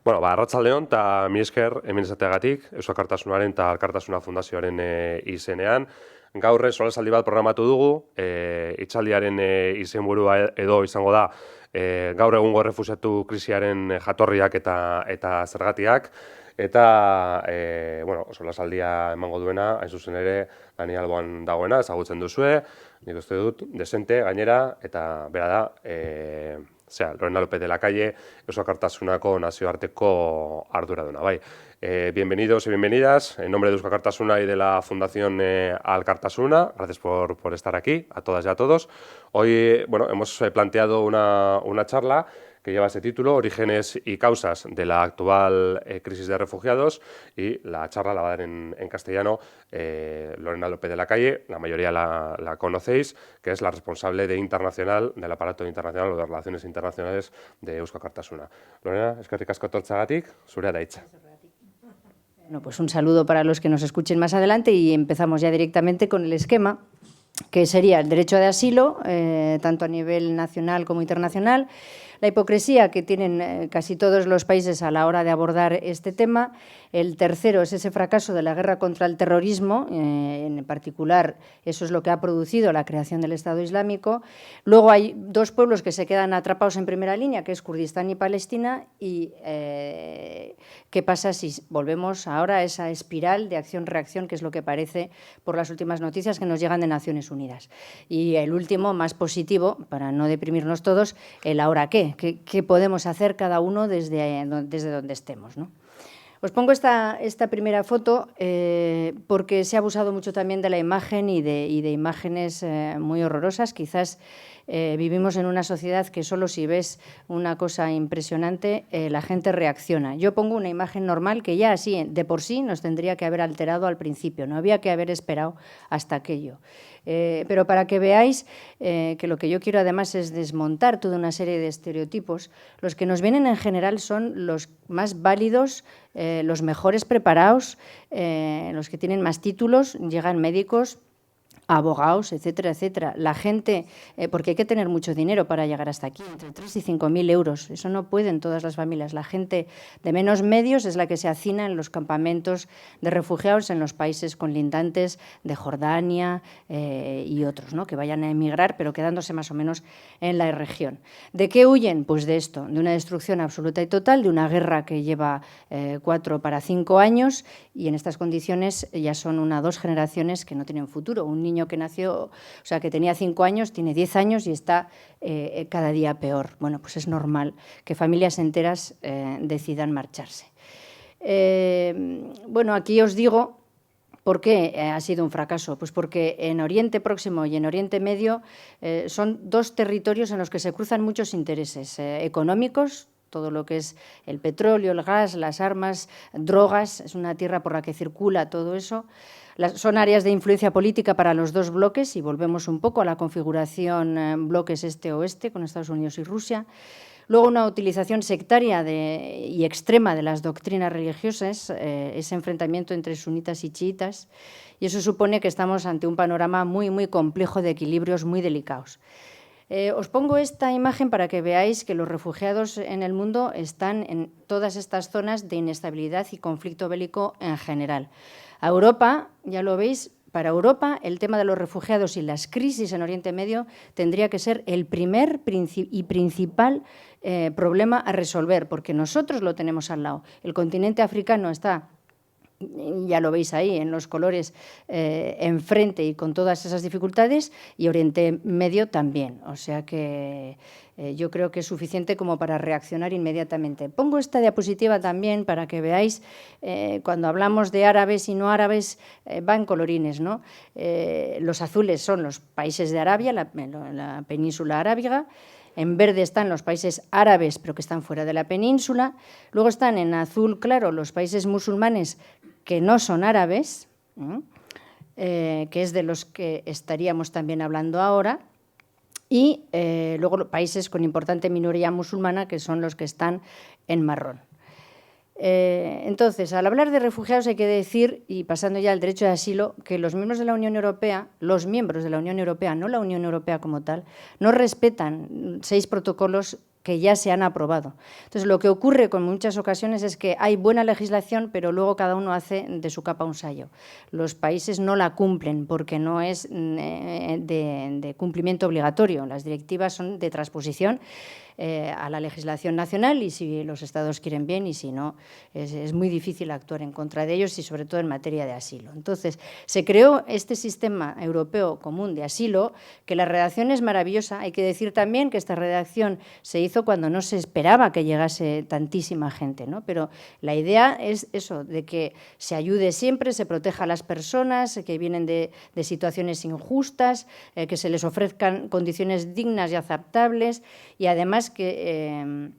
Bueno, arratsaldeon eta mi esker hemen izateagatik, Eusko Alkartasunaren eta Alkartasuna Fundazioaren izenean. Gaur solasaldi bat programatu dugu, hitzaldiaren izenburua edo izango da gaur egungo errefuxiatu krisiaren jatorriak eta zergatiak. Eta, solasaldia emango duena, hain zuzen ere, Dani Alboan dagoena, ezagutzen duzue, nik uste dut, desente, gainera, eta bera da, Lorena López de la Calle, Eusko Alkartasunako nazioarteko arduraduna, bai. Bienvenidos y bienvenidas, en nombre de Eusko Alkartasuna y de la Fundación Alkartasuna, gracias por estar aquí, a todas y a todos. Hoy, hemos planteado una charla que lleva ese título, Orígenes y causas de la actual crisis de refugiados, y la charla la va a dar en castellano Lorena López de la Calle, la mayoría la conocéis, que es la responsable de internacional, del aparato internacional o de relaciones internacionales de Eusko Alkartasuna. Lorena, eskerrik asko etortzeagatik, zurea da hitza. Bueno, pues un saludo para los que nos escuchen más adelante y empezamos ya directamente con el esquema, que sería el derecho de asilo, tanto a nivel nacional como internacional, la hipocresía que tienen casi todos los países a la hora de abordar este tema. El tercero es ese fracaso de la guerra contra el terrorismo, en particular eso es lo que ha producido la creación del Estado Islámico. Luego hay dos pueblos que se quedan atrapados en primera línea, que es Kurdistán y Palestina, y qué pasa si volvemos ahora a esa espiral de acción-reacción, que es lo que parece por las últimas noticias que nos llegan de Naciones Unidas. Y el último, más positivo, para no deprimirnos todos, el ahora qué. ¿Qué podemos hacer cada uno desde donde estemos, ¿no? Os pongo esta primera foto porque se ha abusado mucho también de la imagen y de imágenes muy horrorosas. Quizás vivimos en una sociedad que solo si ves una cosa impresionante la gente reacciona. Yo pongo una imagen normal que ya así de por sí nos tendría que haber alterado al principio, no había que haber esperado hasta aquello. Pero para que veáis que lo que yo quiero además es desmontar toda una serie de estereotipos, los que nos vienen en general son los más válidos, los mejores preparados, los que tienen más títulos, llegan médicos, abogados, etcétera, etcétera. La gente, porque hay que tener mucho dinero para llegar hasta aquí, entre 3 y 5.000 euros. Eso no pueden todas las familias. La gente de menos medios es la que se hacina en los campamentos de refugiados en los países colindantes de Jordania y otros, ¿no? Que vayan a emigrar, pero quedándose más o menos en la región. ¿De qué huyen? Pues de esto, de una destrucción absoluta y total, de una guerra que lleva 4 para 5 años, y en estas condiciones ya son 2 generaciones que no tienen futuro. Un niño que nació, o sea, que tenía 5 años, tiene 10 años y está cada día peor. Bueno, pues es normal que familias enteras decidan marcharse. Bueno, aquí os digo por qué ha sido un fracaso. Pues porque en Oriente Próximo y en Oriente Medio son 2 territorios en los que se cruzan muchos intereses económicos, todo lo que es el petróleo, el gas, las armas, drogas, es una tierra por la que circula todo eso. Son áreas de influencia política para los 2 bloques, y volvemos un poco a la configuración bloques este-oeste con Estados Unidos y Rusia. Luego, una utilización sectaria y extrema de las doctrinas religiosas, ese enfrentamiento entre sunitas y chiitas, y eso supone que estamos ante un panorama muy, muy complejo de equilibrios muy delicados. Os pongo esta imagen para que veáis que los refugiados en el mundo están en todas estas zonas de inestabilidad y conflicto bélico en general. A Europa, ya lo veis, para Europa el tema de los refugiados y las crisis en Oriente Medio tendría que ser el primer y principal problema a resolver, porque nosotros lo tenemos al lado. El continente africano está, ya lo veis ahí, en los colores enfrente y con todas esas dificultades, y Oriente Medio también. O sea que yo creo que es suficiente como para reaccionar inmediatamente. Pongo esta diapositiva también para que veáis, cuando hablamos de árabes y no árabes, van colorines, ¿no? Los azules son los países de Arabia, la península arábiga. En verde están los países árabes, pero que están fuera de la península. Luego están en azul claro los países musulmanes que no son árabes, que es de los que estaríamos también hablando ahora, y luego países con importante minoría musulmana, que son los que están en marrón. Entonces, al hablar de refugiados hay que decir, y pasando ya al derecho de asilo, que los miembros de la Unión Europea, no la Unión Europea como tal, no respetan 6 protocolos que ya se han aprobado. Entonces, lo que ocurre con muchas ocasiones es que hay buena legislación, pero luego cada uno hace de su capa un sayo. Los países no la cumplen porque no es de cumplimiento obligatorio. Las directivas son de transposición a la legislación nacional, y si los Estados quieren bien, y si no, es muy difícil actuar en contra de ellos, y sobre todo en materia de asilo. Entonces, se creó este sistema europeo común de asilo, que la redacción es maravillosa. Hay que decir también que esta redacción se hizo cuando no se esperaba que llegase tantísima gente, ¿no? Pero la idea es eso, de que se ayude siempre, se proteja a las personas que vienen de situaciones injustas, que se les ofrezcan condiciones dignas y aceptables, y además que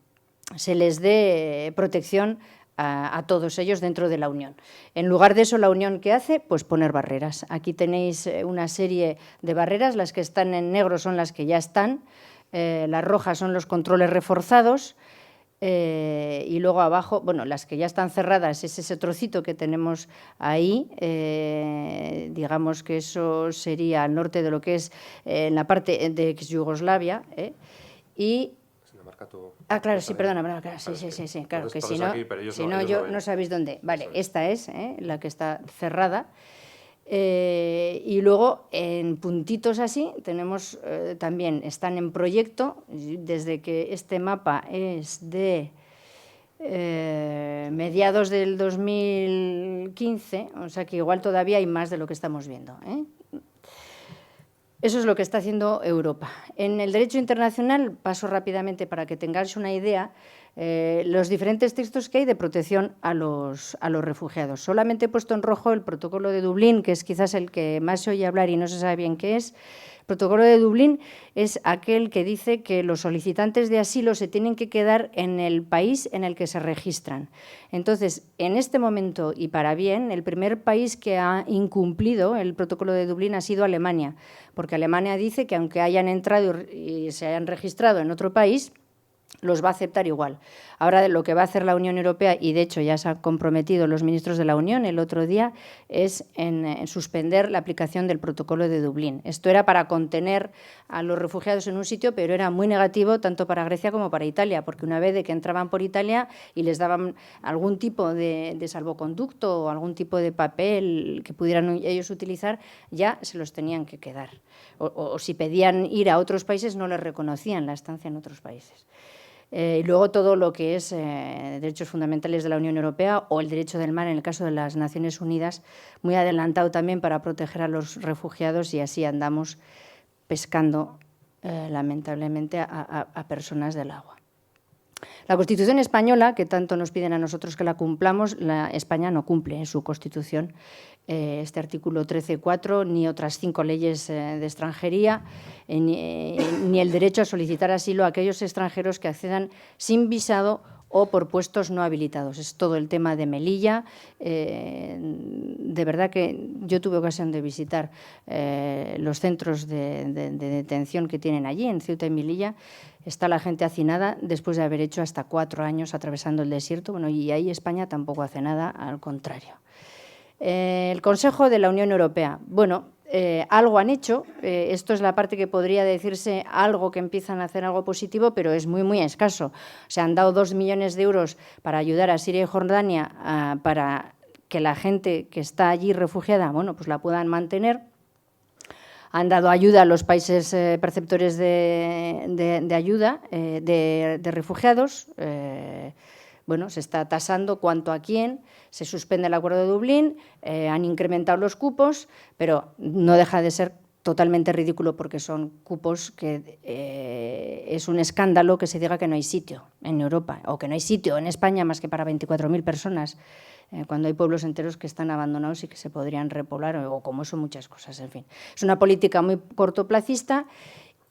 se les dé protección a todos ellos dentro de la Unión. En lugar de eso, la Unión, ¿qué hace? Pues poner barreras. Aquí tenéis una serie de barreras. Las que están en negro son las que ya están, las rojas son los controles reforzados, y luego abajo, bueno, las que ya están cerradas es ese trocito que tenemos ahí, digamos que eso sería al norte de lo que es en la parte de ex-Yugoslavia, y... claro, sí, perdona, claro, sí, claro, que si no, yo no sabéis dónde. Vale, esta es la que está cerrada. Y luego, en puntitos así, tenemos también, están en proyecto, desde que este mapa es de mediados del 2015, o sea que igual todavía hay más de lo que estamos viendo, Eso es lo que está haciendo Europa. En el derecho internacional, paso rápidamente para que tengáis una idea, los diferentes textos que hay de protección a los refugiados. Solamente he puesto en rojo el protocolo de Dublín, que es quizás el que más se oye hablar y no se sabe bien qué es. El protocolo de Dublín es aquel que dice que los solicitantes de asilo se tienen que quedar en el país en el que se registran. Entonces, en este momento, y para bien, el primer país que ha incumplido el protocolo de Dublín ha sido Alemania, porque Alemania dice que aunque hayan entrado y se hayan registrado en otro país, los va a aceptar igual. Ahora, lo que va a hacer la Unión Europea, y de hecho ya se han comprometido los ministros de la Unión el otro día, es en suspender la aplicación del protocolo de Dublín. Esto era para contener a los refugiados en un sitio, pero era muy negativo tanto para Grecia como para Italia, porque una vez de que entraban por Italia y les daban algún tipo de salvoconducto o algún tipo de papel que pudieran ellos utilizar, ya se los tenían que quedar. O si pedían ir a otros países, no les reconocían la estancia en otros países. Y luego todo lo que es derechos fundamentales de la Unión Europea o el derecho del mar, en el caso de las Naciones Unidas, muy adelantado también para proteger a los refugiados, y así andamos pescando, lamentablemente, a personas del agua. La Constitución española, que tanto nos piden a nosotros que la cumplamos, España no cumple en su Constitución este artículo 13.4, ni otras 5 leyes de extranjería, ni el derecho a solicitar asilo a aquellos extranjeros que accedan sin visado o por puestos no habilitados. Es todo el tema de Melilla. De verdad que yo tuve ocasión de visitar los centros de detención que tienen allí, en Ceuta y Melilla. Está la gente hacinada después de haber hecho hasta 4 años atravesando el desierto. Bueno, y ahí España tampoco hace nada, al contrario. El Consejo de la Unión Europea. Bueno, algo han hecho. Esto es la parte que podría decirse algo, que empiezan a hacer algo positivo, pero es muy, muy escaso. Se han dado 2 millones de euros para ayudar a Siria y Jordania para que la gente que está allí refugiada, bueno, pues la puedan mantener. Han dado ayuda a los países perceptores de ayuda de refugiados. Bueno, se está tasando cuánto a quién, se suspende el acuerdo de Dublín, han incrementado los cupos, pero no deja de ser totalmente ridículo, porque son cupos que es un escándalo que se diga que no hay sitio en Europa, o que no hay sitio en España más que para 24.000 personas, cuando hay pueblos enteros que están abandonados y que se podrían repoblar, o como eso muchas cosas, en fin. Es una política muy cortoplacista.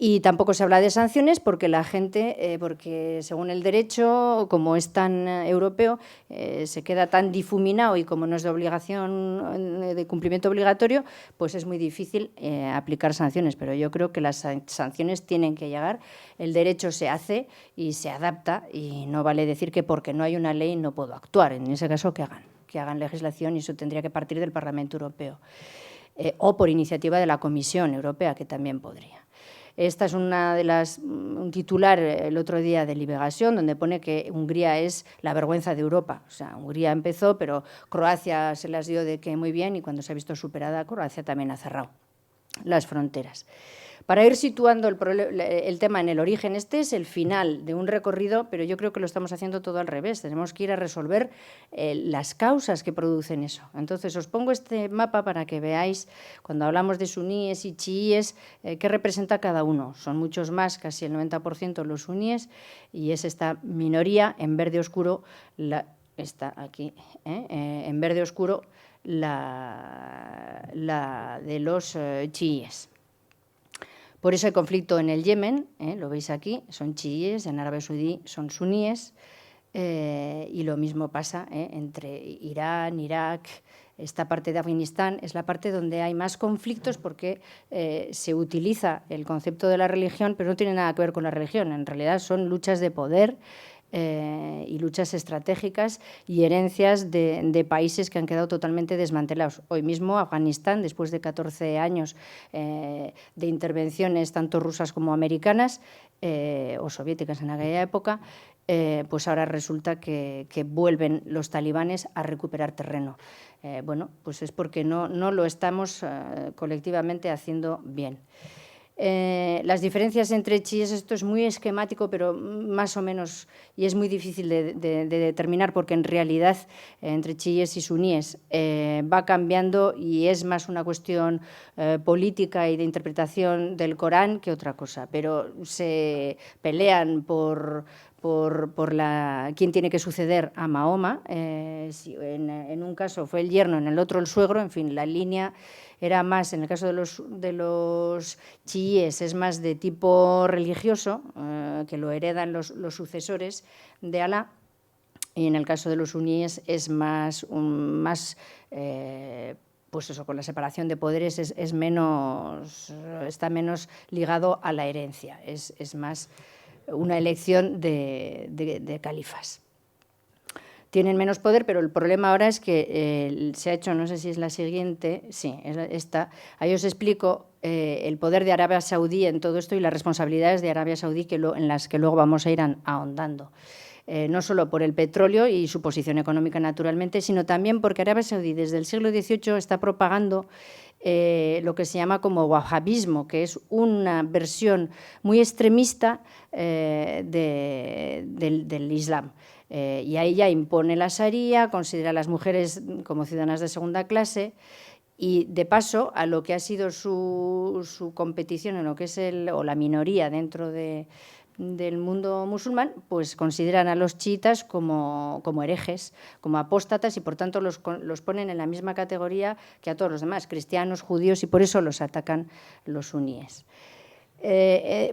Y tampoco se habla de sanciones porque la gente, porque según el derecho, como es tan europeo, se queda tan difuminado, y como no es de obligación, de cumplimiento obligatorio, pues es muy difícil aplicar sanciones. Pero yo creo que las sanciones tienen que llegar. El derecho se hace y se adapta, y no vale decir que porque no hay una ley no puedo actuar. En ese caso, que hagan legislación, y eso tendría que partir del Parlamento Europeo. O por iniciativa de la Comisión Europea, que también podría. Esta es un titular el otro día de Liberación, donde pone que Hungría es la vergüenza de Europa. O sea, Hungría empezó, pero Croacia se las dio de que muy bien, y cuando se ha visto superada, Croacia también ha cerrado las fronteras. Para ir situando el tema en el origen, este es el final de un recorrido, pero yo creo que lo estamos haciendo todo al revés. Tenemos que ir a resolver las causas que producen eso. Entonces, os pongo este mapa para que veáis, cuando hablamos de suníes y chiíes, qué representa cada uno. Son muchos más, casi el 90% los suníes, y es esta minoría en verde oscuro, está aquí, en verde oscuro, la de los chiíes. Por eso hay conflicto en el Yemen, lo veis aquí, son chiíes, en Arabia Saudí son suníes, y lo mismo pasa entre Irán, Irak. Esta parte de Afganistán es la parte donde hay más conflictos porque se utiliza el concepto de la religión, pero no tiene nada que ver con la religión. En realidad son luchas de poder y luchas estratégicas y herencias de países que han quedado totalmente desmantelados. Hoy mismo Afganistán, después de 14 años de intervenciones tanto rusas como americanas o soviéticas en aquella época, pues ahora resulta que vuelven los talibanes a recuperar terreno. Bueno, pues es porque no lo estamos colectivamente haciendo bien. Las diferencias entre chiíes, esto es muy esquemático, pero más o menos, y es muy difícil de determinar, porque en realidad entre chiíes y suníes va cambiando y es más una cuestión política y de interpretación del Corán que otra cosa, pero se pelean por quién tiene que suceder a Mahoma. En un caso fue el yerno, en el otro el suegro. En fin, la línea era más, en el caso de los chiíes, es más de tipo religioso, que lo heredan los sucesores de Alá, y en el caso de los suníes es más pues eso, con la separación de poderes está menos ligado a la herencia, es más una elección de califas. Tienen menos poder, pero el problema ahora es que se ha hecho, no sé si es la siguiente, sí, es esta. Ahí os explico el poder de Arabia Saudí en todo esto y las responsabilidades de Arabia Saudí en las que luego vamos a ir ahondando. No solo por el petróleo y su posición económica, naturalmente, sino también porque Arabia Saudí desde el siglo XVIII está propagando lo que se llama como wahabismo, que es una versión muy extremista del Islam. Y ahí ya impone la Sharia, considera a las mujeres como ciudadanas de segunda clase, y de paso a lo que ha sido su competición en lo que es o la minoría dentro del mundo musulmán, pues consideran a los chiitas como herejes, como apóstatas, y por tanto los ponen en la misma categoría que a todos los demás, cristianos, judíos, y por eso los atacan los suníes.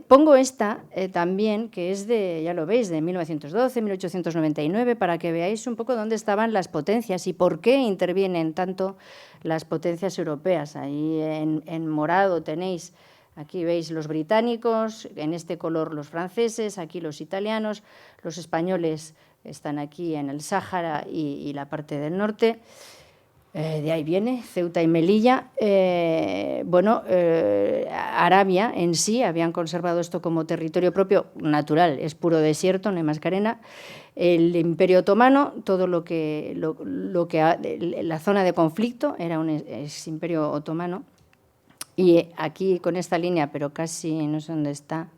Pongo esta también, que es ya lo veis, de 1912, 1899, para que veáis un poco dónde estaban las potencias y por qué intervienen tanto las potencias europeas. Ahí en morado tenéis, aquí veis los británicos, en este color los franceses, aquí los italianos, los españoles están aquí en el Sáhara y la parte del norte. De ahí viene, Ceuta y Melilla. Arabia en sí, habían conservado esto como territorio propio natural, es puro desierto, no hay más que arena. El Imperio Otomano, todo lo que la zona de conflicto era es Imperio Otomano. Y aquí con esta línea, pero casi no sé dónde está,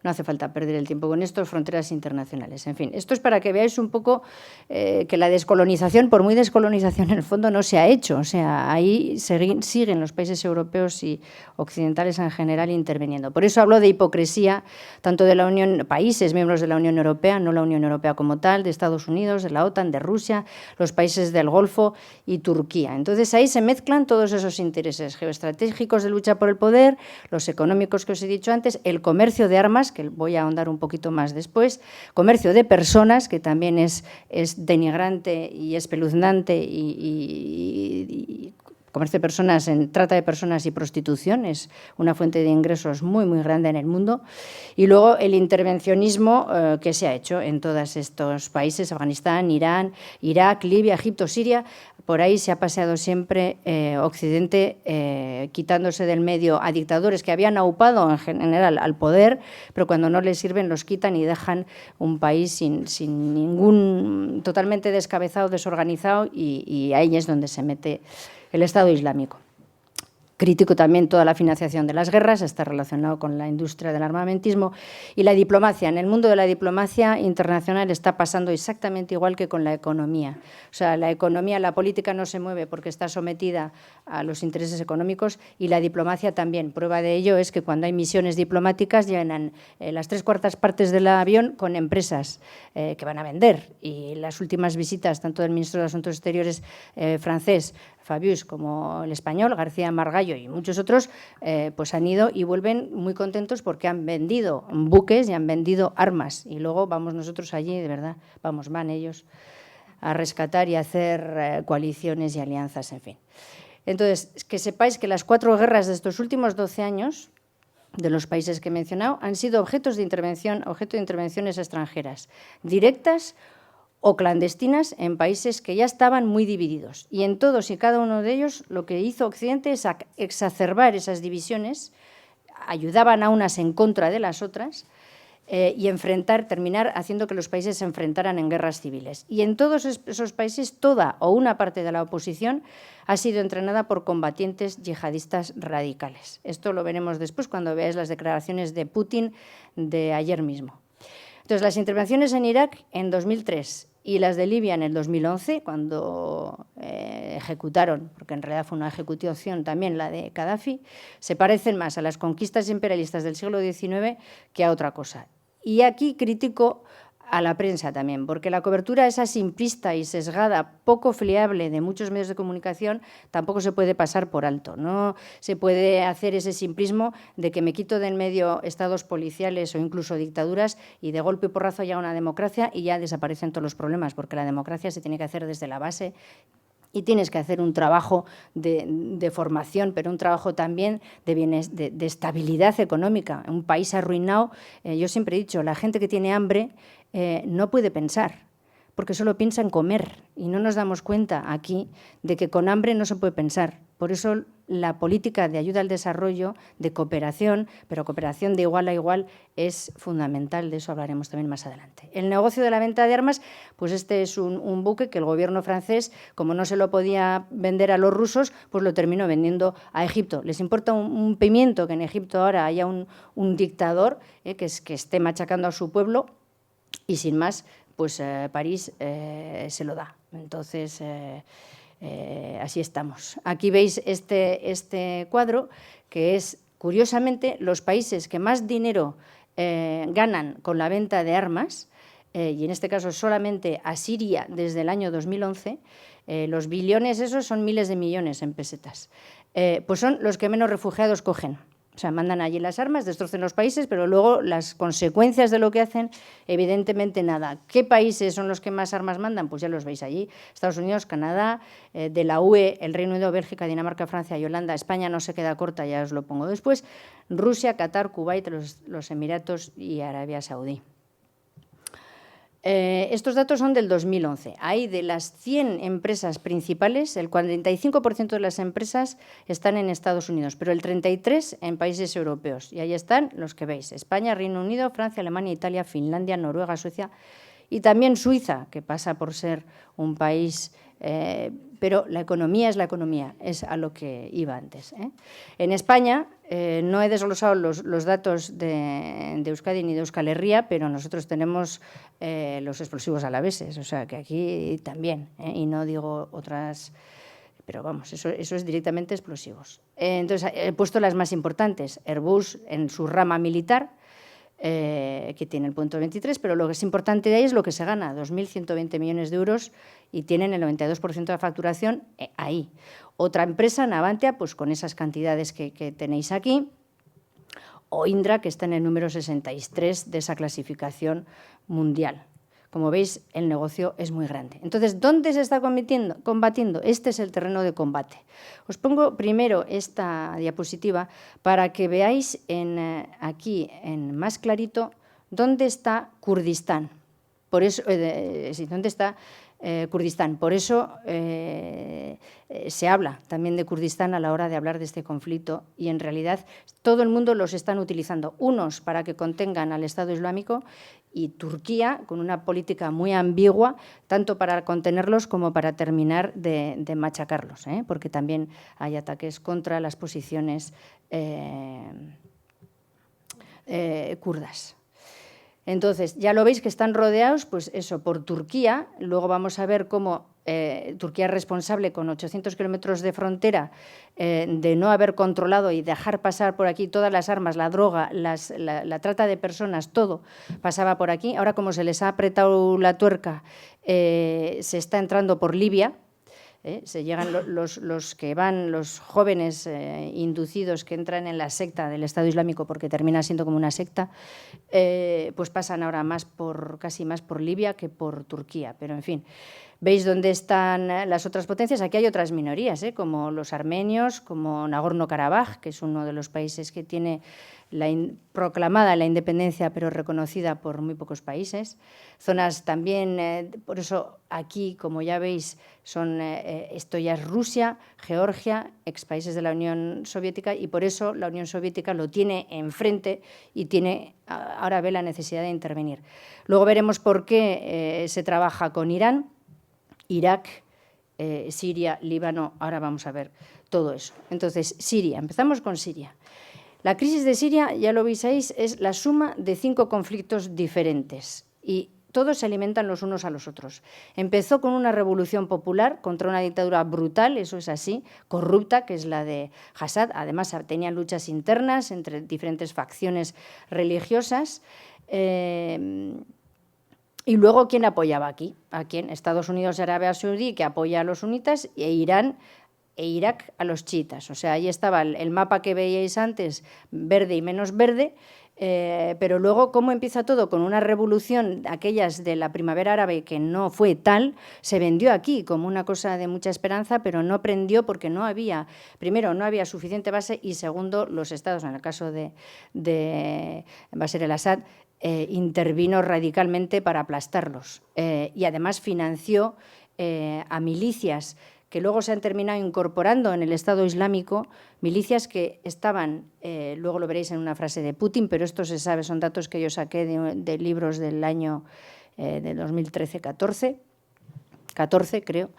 no hace falta perder el tiempo con esto, fronteras internacionales. En fin, esto es para que veáis un poco que la descolonización, por muy descolonización en el fondo, no se ha hecho. O sea, ahí siguen los países europeos y occidentales en general interviniendo. Por eso hablo de hipocresía, tanto de la países miembros de la Unión Europea, no la Unión Europea como tal, de Estados Unidos, de la OTAN, de Rusia, los países del Golfo y Turquía. Entonces ahí se mezclan todos esos intereses geoestratégicos de lucha por el poder, los económicos que os he dicho antes, el comercio de armas, que voy a ahondar un poquito más después, comercio de personas, que también es denigrante y espeluznante, y comercio de personas, trata de personas y prostitución, es una fuente de ingresos muy, muy grande en el mundo. Y luego el intervencionismo que se ha hecho en todos estos países, Afganistán, Irán, Irak, Libia, Egipto, Siria, por ahí se ha paseado siempre Occidente, quitándose del medio a dictadores que habían aupado en general al poder, pero cuando no les sirven los quitan y dejan un país sin ningún, totalmente descabezado, desorganizado, y ahí es donde se mete el Estado Islámico. Crítico también toda la financiación de las guerras, está relacionado con la industria del armamentismo y la diplomacia. En el mundo de la diplomacia internacional está pasando exactamente igual que con la economía. O sea, la economía, la política no se mueve porque está sometida a los intereses económicos, y la diplomacia también. Prueba de ello es que cuando hay misiones diplomáticas llenan las 3/4 partes del avión con empresas que van a vender, y las últimas visitas tanto del ministro de Asuntos Exteriores francés, Fabius, como el español, García Margallo, y muchos otros, pues han ido y vuelven muy contentos porque han vendido buques y han vendido armas. Y luego vamos nosotros allí, de verdad, van ellos a rescatar y a hacer coaliciones y alianzas, en fin. Entonces, que sepáis que las 4 guerras de estos últimos 12 años, de los países que he mencionado, han sido objeto de intervenciones extranjeras, directas o clandestinas, en países que ya estaban muy divididos. Y en todos y cada uno de ellos lo que hizo Occidente es exacerbar esas divisiones, ayudaban a unas en contra de las otras, y terminar haciendo que los países se enfrentaran en guerras civiles. Y en todos esos países, toda o una parte de la oposición ha sido entrenada por combatientes yihadistas radicales. Esto lo veremos después cuando veáis las declaraciones de Putin de ayer mismo. Entonces, las intervenciones en Irak en 2003 y las de Libia en el 2011, cuando ejecutaron, porque en realidad fue una ejecución también la de Gaddafi, se parecen más a las conquistas imperialistas del siglo XIX que a otra cosa. Y aquí critico a la prensa también, porque la cobertura esa simplista y sesgada, poco fiable de muchos medios de comunicación, tampoco se puede pasar por alto. No se puede hacer ese simplismo de que me quito de en medio estados policiales o incluso dictaduras y de golpe y porrazo ya una democracia y ya desaparecen todos los problemas, porque la democracia se tiene que hacer desde la base. Y tienes que hacer un trabajo de formación, pero un trabajo también de estabilidad económica. Un país arruinado, yo siempre he dicho, la gente que tiene hambre no puede pensar, porque solo piensa en comer, y no nos damos cuenta aquí de que con hambre no se puede pensar. Por eso la política de ayuda al desarrollo, de cooperación, pero cooperación de igual a igual, es fundamental. De eso hablaremos también más adelante. El negocio de la venta de armas, pues este es un buque que el gobierno francés, como no se lo podía vender a los rusos, pues lo terminó vendiendo a Egipto. Les importa un pimiento que en Egipto ahora haya un dictador que esté machacando a su pueblo, y sin más, pues París se lo da. Entonces, así estamos. Aquí veis este cuadro, que es, curiosamente, los países que más dinero ganan con la venta de armas, y en este caso solamente a Siria desde el año 2011, los billones esos son miles de millones en pesetas, pues son los que menos refugiados cogen. O sea, mandan allí las armas, destrocen los países, pero luego las consecuencias de lo que hacen, evidentemente nada. ¿Qué países son los que más armas mandan? Pues ya los veis allí. Estados Unidos, Canadá, de la UE, el Reino Unido, Bélgica, Dinamarca, Francia y Holanda. España no se queda corta, ya os lo pongo después. Rusia, Qatar, Kuwait, los Emiratos y Arabia Saudí. Estos datos son del 2011. Hay de las 100 empresas principales, el 45% de las empresas están en Estados Unidos, pero el 33% en países europeos. Y ahí están los que veis: España, Reino Unido, Francia, Alemania, Italia, Finlandia, Noruega, Suecia y también Suiza, que pasa por ser un país... pero la economía es la economía, es a lo que iba antes. En España no he desglosado los datos de Euskadi ni de Euskal Herria, pero nosotros tenemos los explosivos alaveses, o sea que aquí también, y no digo otras, pero vamos, eso es directamente explosivos. Entonces he puesto las más importantes: Airbus en su rama militar, que tiene el punto 23, pero lo que es importante de ahí es lo que se gana, 2.120 millones de euros, y tienen el 92% de la facturación ahí. Otra empresa, Navantia, pues con esas cantidades que tenéis aquí, o Indra, que está en el número 63 de esa clasificación mundial. Como veis, el negocio es muy grande. Entonces, ¿dónde se está combatiendo? Este es el terreno de combate. Os pongo primero esta diapositiva para que veáis aquí en más clarito dónde está Kurdistán. Por eso, ¿dónde está Kurdistán. Por eso se habla también de Kurdistán a la hora de hablar de este conflicto y en realidad todo el mundo los están utilizando, unos para que contengan al Estado Islámico y Turquía con una política muy ambigua, tanto para contenerlos como para terminar de machacarlos, porque también hay ataques contra las posiciones kurdas. Entonces, ya lo veis que están rodeados, pues eso, por Turquía. Luego vamos a ver cómo Turquía es responsable, con 800 kilómetros de frontera, de no haber controlado y dejar pasar por aquí todas las armas, la droga, la trata de personas, todo pasaba por aquí. Ahora, como se les ha apretado la tuerca, se está entrando por Libia. Se llegan los que van, los jóvenes inducidos que entran en la secta del Estado Islámico, porque termina siendo como una secta, pues pasan ahora casi más por Libia que por Turquía. Pero, en fin, veis dónde están las otras potencias. Aquí hay otras minorías, como los armenios, como Nagorno-Karabaj, que es uno de los países que tiene proclamada la independencia, pero reconocida por muy pocos países. Zonas también, por eso aquí, como ya veis, esto ya es Rusia, Georgia, expaíses de la Unión Soviética, y por eso la Unión Soviética lo tiene enfrente y ahora ve la necesidad de intervenir. Luego veremos por qué se trabaja con Irán, Irak, Siria, Líbano. Ahora vamos a ver todo eso. Entonces, Siria. Empezamos con Siria. La crisis de Siria, ya lo visteis, es la suma de 5 conflictos diferentes y todos se alimentan los unos a los otros. Empezó con una revolución popular contra una dictadura brutal, eso es así, corrupta, que es la de Assad. Además, tenían luchas internas entre diferentes facciones religiosas. Y luego, ¿quién apoyaba aquí? ¿A quién? Estados Unidos y Arabia Saudí, que apoya a los sunitas, e Irán e Irak a los chiitas. O sea, ahí estaba el mapa que veíais antes, verde y menos verde, pero luego cómo empieza todo con una revolución, aquellas de la primavera árabe, que no fue tal, se vendió aquí como una cosa de mucha esperanza, pero no prendió porque primero, no había suficiente base y segundo, los estados, en el caso de Bashar el-Assad, intervino radicalmente para aplastarlos y además financió a milicias que luego se han terminado incorporando en el Estado Islámico, milicias que estaban, luego lo veréis en una frase de Putin, pero esto se sabe, son datos que yo saqué de libros del año de 2013-14, creo.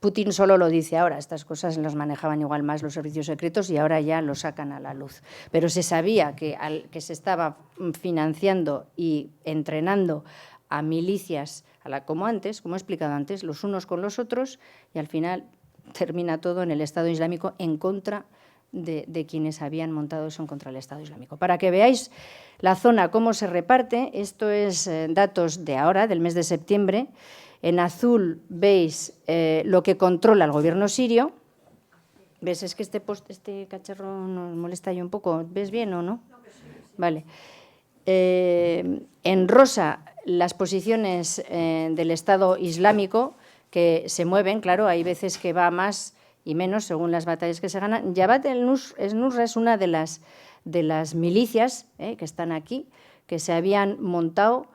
Putin solo lo dice ahora, estas cosas las manejaban igual más los servicios secretos y ahora ya lo sacan a la luz. Pero se sabía que se estaba financiando y entrenando a milicias, como antes, como he explicado antes, los unos con los otros, y al final termina todo en el Estado Islámico en contra de quienes habían montado eso en contra del Estado Islámico. Para que veáis la zona, cómo se reparte, esto es datos de ahora, del mes de septiembre. En azul veis lo que controla el gobierno sirio. ¿Ves? Es que este cacharro nos molesta ahí un poco. ¿Ves bien o no? Vale. En rosa, las posiciones del Estado Islámico que se mueven, claro, hay veces que va más y menos según las batallas que se ganan. Jabhat el-Nusra es una de las milicias que están aquí, que se habían montado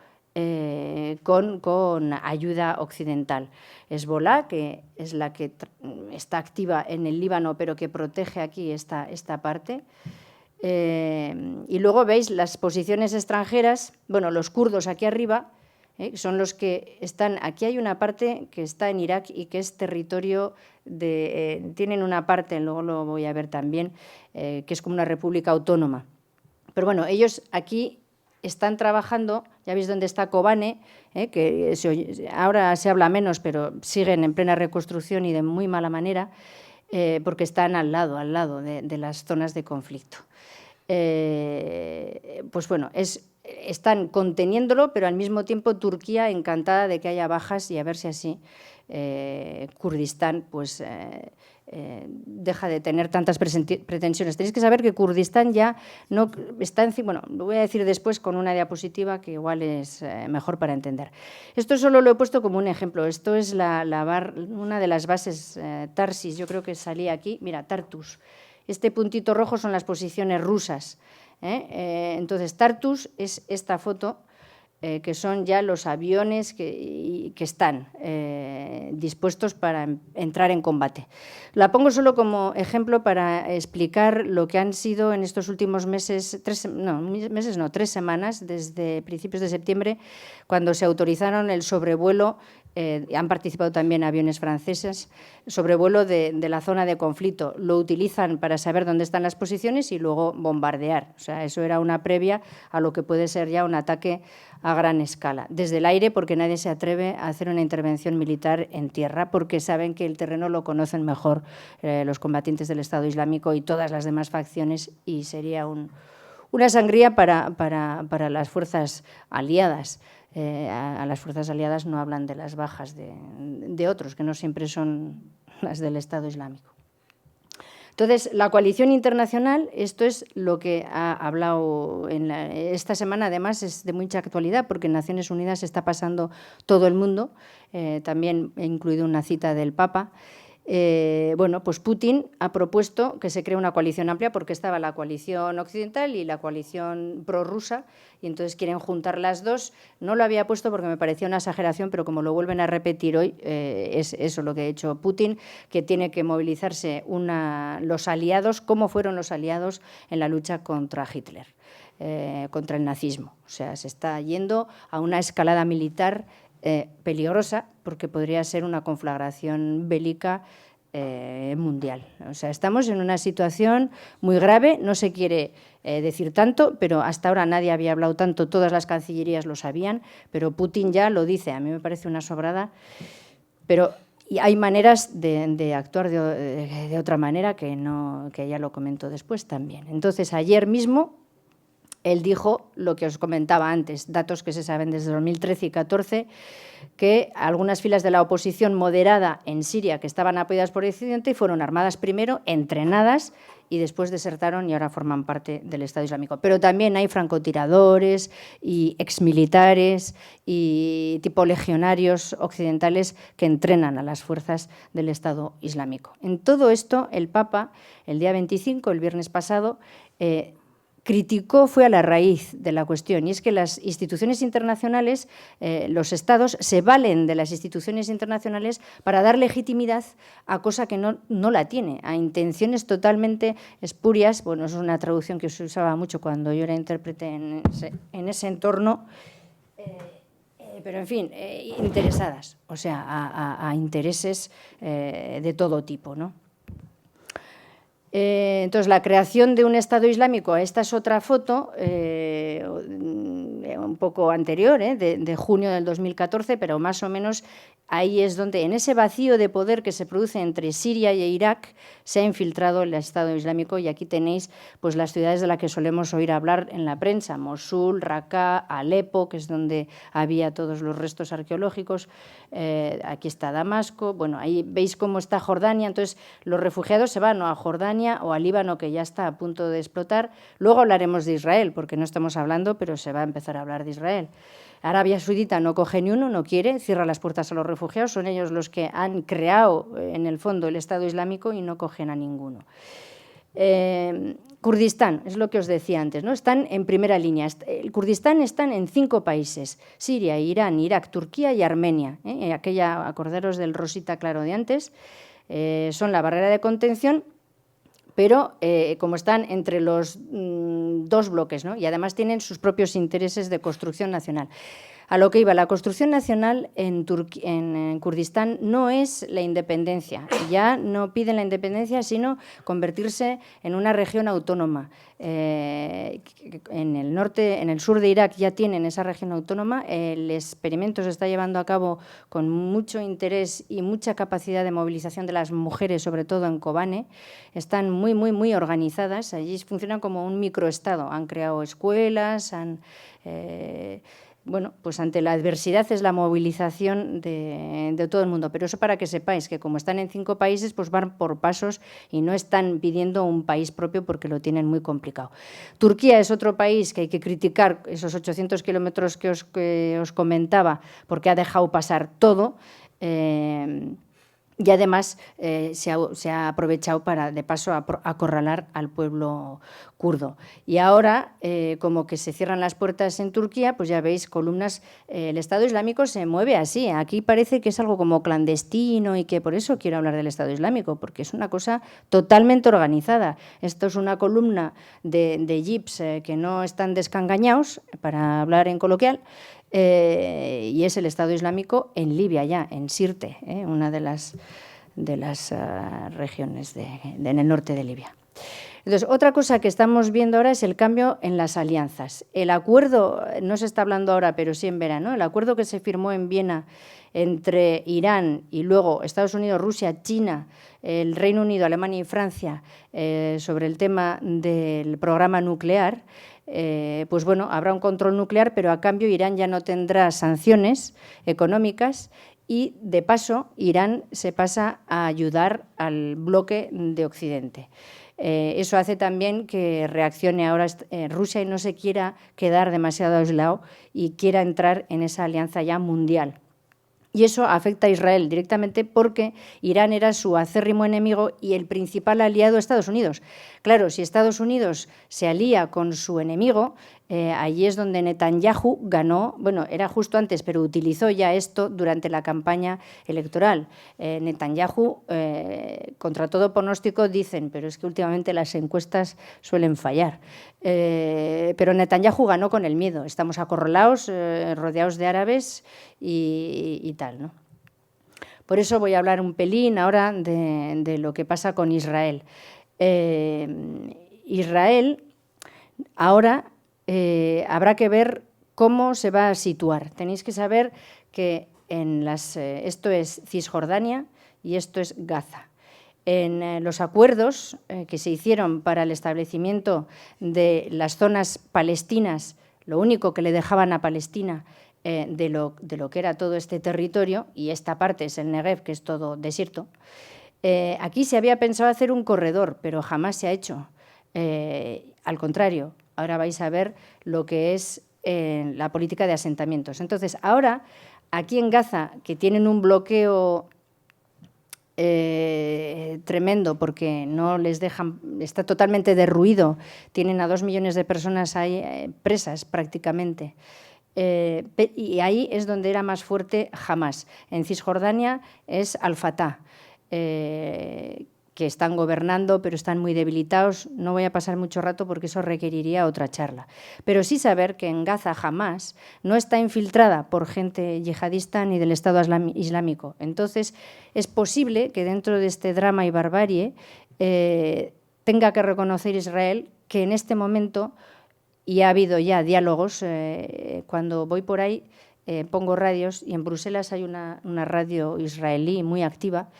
con ayuda occidental. Hezbollah, que es la que está activa en el Líbano, pero que protege aquí esta parte. Y luego veis las posiciones extranjeras, bueno, los kurdos aquí arriba, son los que están, aquí hay una parte que está en Irak y que es territorio tienen una parte, luego lo voy a ver también, que es como una república autónoma. Pero bueno, ellos aquí están trabajando, ya veis dónde está Kobane, que ahora se habla menos, pero siguen en plena reconstrucción y de muy mala manera, porque están al lado de las zonas de conflicto. Pues bueno, están conteniéndolo, pero al mismo tiempo Turquía encantada de que haya bajas y a ver si así Kurdistán pues deja de tener tantas pretensiones. Tenéis que saber que Kurdistán ya no está bueno, lo voy a decir después con una diapositiva que igual es mejor para entender. Esto solo lo he puesto como un ejemplo. Esto es una de las bases Tarsis, yo creo que salía aquí. Mira, Tartus. Este puntito rojo son las posiciones rusas. Entonces, Tartus es esta foto, que son ya los aviones que y que están dispuestos para entrar en combate. La pongo solo como ejemplo para explicar lo que han sido en estos últimos meses, 3 semanas, desde principios de septiembre, cuando se autorizaron el sobrevuelo. Han participado también aviones franceses, sobrevuelo de la zona de conflicto. Lo utilizan para saber dónde están las posiciones y luego bombardear. O sea, eso era una previa a lo que puede ser ya un ataque a gran escala. Desde el aire, porque nadie se atreve a hacer una intervención militar en tierra, porque saben que el terreno lo conocen mejor los combatientes del Estado Islámico y todas las demás facciones, y sería una sangría para las fuerzas aliadas. A las fuerzas aliadas no hablan de las bajas de otros, que no siempre son las del Estado Islámico. Entonces, la coalición internacional, esto es lo que ha hablado esta semana, además es de mucha actualidad, porque en Naciones Unidas está pasando todo el mundo, también he incluido una cita del Papa. Bueno, pues Putin ha propuesto que se cree una coalición amplia, porque estaba la coalición occidental y la coalición prorrusa, y entonces quieren juntar las dos. No lo había puesto porque me parecía una exageración, pero como lo vuelven a repetir hoy, es eso lo que ha hecho Putin, que tiene que movilizarse los aliados, como fueron los aliados en la lucha contra Hitler, contra el nazismo. O sea, se está yendo a una escalada militar peligrosa, porque podría ser una conflagración bélica mundial. O sea, estamos en una situación muy grave, no se quiere decir tanto, pero hasta ahora nadie había hablado tanto, todas las cancillerías lo sabían, pero Putin ya lo dice, a mí me parece una sobrada, pero hay maneras de actuar de otra manera que ya lo comento después también. Entonces, ayer mismo él dijo lo que os comentaba antes, datos que se saben desde 2013 y 2014, que algunas filas de la oposición moderada en Siria, que estaban apoyadas por Occidente, fueron armadas primero, entrenadas, y después desertaron y ahora forman parte del Estado Islámico. Pero también hay francotiradores y exmilitares y tipo legionarios occidentales que entrenan a las fuerzas del Estado Islámico. En todo esto, el Papa, el día 25, el viernes pasado, criticó, fue a la raíz de la cuestión, y es que las instituciones internacionales, los estados, se valen de las instituciones internacionales para dar legitimidad a cosa que no la tiene, a intenciones totalmente espurias. Bueno, es una traducción que se usaba mucho cuando yo era intérprete en ese entorno, pero en fin, interesadas, o sea, a intereses de todo tipo, ¿no? Entonces, la creación de un Estado Islámico, esta es otra foto, un poco anterior, de junio del 2014, pero más o menos ahí es donde, en ese vacío de poder que se produce entre Siria e Irak, se ha infiltrado el Estado Islámico, y aquí tenéis pues, las ciudades de las que solemos oír hablar en la prensa: Mosul, Raqqa, Alepo, que es donde había todos los restos arqueológicos, aquí está Damasco, bueno, ahí veis cómo está Jordania. Entonces, los refugiados se van o a Jordania o a Líbano, que ya está a punto de explotar. Luego hablaremos de Israel, porque no estamos hablando, pero se va a empezar a hablar de Israel. Arabia Saudita no coge ni uno, no quiere, cierra las puertas a los refugiados, son ellos los que han creado en el fondo el Estado Islámico y no cogen a ninguno. Kurdistán, es lo que os decía antes, ¿no? Están en primera línea. El Kurdistán están en 5 países: Siria, Irán, Irak, Turquía y Armenia. Acordaros del rosita claro de antes, son la barrera de contención, pero como están entre los dos bloques, ¿no? Y además tienen sus propios intereses de construcción nacional. A lo que iba, la construcción nacional en Kurdistán no es la independencia, ya no piden la independencia, sino convertirse en una región autónoma. En el norte, en el sur de Irak ya tienen esa región autónoma, el experimento se está llevando a cabo con mucho interés y mucha capacidad de movilización de las mujeres, sobre todo en Kobane, están muy organizadas, allí funcionan como un microestado, han creado escuelas, bueno, pues ante la adversidad es la movilización de todo el mundo. Pero eso para que sepáis que como están en 5 países, pues van por pasos y no están pidiendo un país propio porque lo tienen muy complicado. Turquía es otro país que hay que criticar, esos 800 kilómetros que os comentaba, porque ha dejado pasar todo. Y además se ha aprovechado para, de paso, acorralar al pueblo kurdo. Y ahora, como que se cierran las puertas en Turquía, pues ya veis, columnas, el Estado Islámico se mueve así. Aquí parece que es algo como clandestino y que por eso quiero hablar del Estado Islámico, porque es una cosa totalmente organizada. Esto es una columna de jeeps que no están descangañados, para hablar en coloquial, y es el Estado Islámico en Libia ya, en Sirte, una de las regiones en el norte de Libia. Entonces, otra cosa que estamos viendo ahora es el cambio en las alianzas. El acuerdo, no se está hablando ahora, pero sí en verano, el acuerdo que se firmó en Viena entre Irán y luego Estados Unidos, Rusia, China, el Reino Unido, Alemania y Francia sobre el tema del programa nuclear, pues bueno, habrá un control nuclear, pero a cambio Irán ya no tendrá sanciones económicas y, de paso, Irán se pasa a ayudar al bloque de Occidente. Eso hace también que reaccione ahora Rusia y no se quiera quedar demasiado aislado y quiera entrar en esa alianza ya mundial. Y eso afecta a Israel directamente porque Irán era su acérrimo enemigo y el principal aliado de Estados Unidos. Claro, si Estados Unidos se alía con su enemigo, allí es donde Netanyahu ganó, bueno, era justo antes, pero utilizó ya esto durante la campaña electoral. Netanyahu, contra todo pronóstico, dicen, pero es que últimamente las encuestas suelen fallar. Pero Netanyahu ganó con el miedo. Estamos acorralados, rodeados de árabes y tal, ¿no? Por eso voy a hablar un pelín ahora de lo que pasa con Israel. Israel ahora habrá que ver cómo se va a situar. Tenéis que saber que esto es Cisjordania y esto es Gaza. En los acuerdos que se hicieron para el establecimiento de las zonas palestinas, lo único que le dejaban a Palestina de lo que era todo este territorio, y esta parte es el Negev, que es todo desierto, aquí se había pensado hacer un corredor, pero jamás se ha hecho. Al contrario, ahora vais a ver lo que es la política de asentamientos. Entonces, ahora, aquí en Gaza, que tienen un bloqueo tremendo porque no les dejan, está totalmente derruido, tienen a 2 millones de personas ahí presas prácticamente. Y ahí es donde era más fuerte Hamás. En Cisjordania es Al-Fatah, que están gobernando, pero están muy debilitados. No voy a pasar mucho rato porque eso requeriría otra charla. Pero sí saber que en Gaza Hamás no está infiltrada por gente yihadista ni del Estado Islámico. Entonces, es posible que dentro de este drama y barbarie tenga que reconocer Israel que en este momento, y ha habido ya diálogos, cuando voy por ahí pongo radios, y en Bruselas hay una radio israelí muy activa,